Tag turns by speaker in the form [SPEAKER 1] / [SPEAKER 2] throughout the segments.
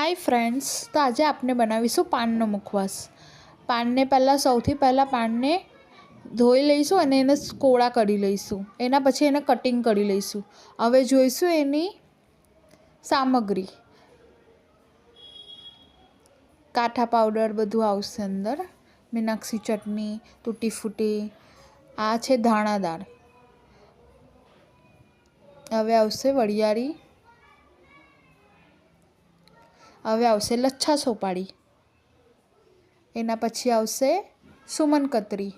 [SPEAKER 1] Hi friends, तो आज आपने बनावीशू पाननो मुखवास। पानने पहला सौथी पहला पानने धोई लईशू अने एने कोड़ा करी लईशू। एना पछी एने कटिंग करी लईशू। हवे जोईशू एनी सामग्री। काठा पाउडर बधुं आवशे अंदर, मीनाक्षी चटनी, तूटी फूटी, आ छे धाणादाळ। हवे आवशे वरियाળી, हवे आवशे लच्छा सोपाड़ी, एना पछी आवशे सुमन कतरी,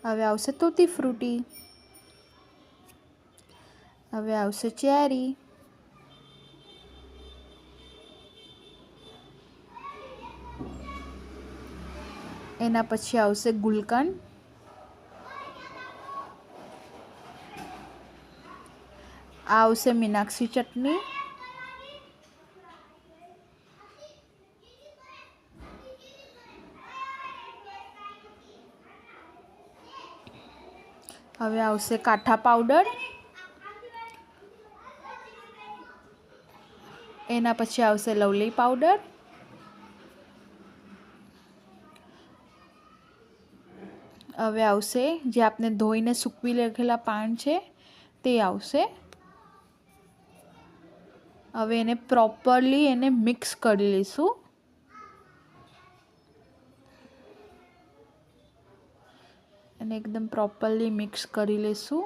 [SPEAKER 1] हवे आवशे तूटी फ्रूटी, हवे आवशे चेरी, एना पछी आवशे गुलकंद, आवशे मीनाक्षी चटनी, हवे आवशे काठा पाउडर, एना पछी आवशे लवली पाउडर, हवे आवशे जे आपने धोईने सूकवी राखेला पान छे ते आवशे। हवे एने प्रॉपरली एने मिक्स करी लईशुं। एने एकदम प्रॉपरली मिक्स करी लेशुं।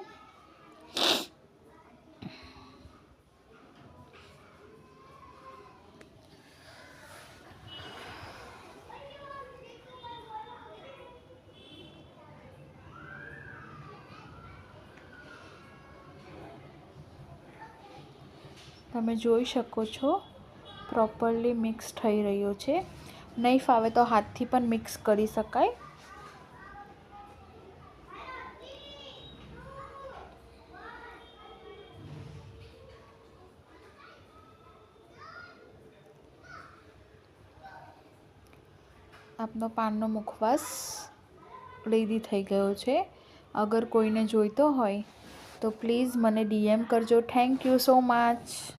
[SPEAKER 1] તમે જોઈ શકો છો પ્રોપરલી મિક્સ થઈ રહ્યો છે। નહીં ફાવે તો હાથથી પણ મિક્સ કરી શકાય। આપનો પાનનો મુખવાસ રેડી થઈ ગયો છે। અગર કોઈને જોઈતો હોય તો પ્લીઝ મને DM કરજો। Thank you so much.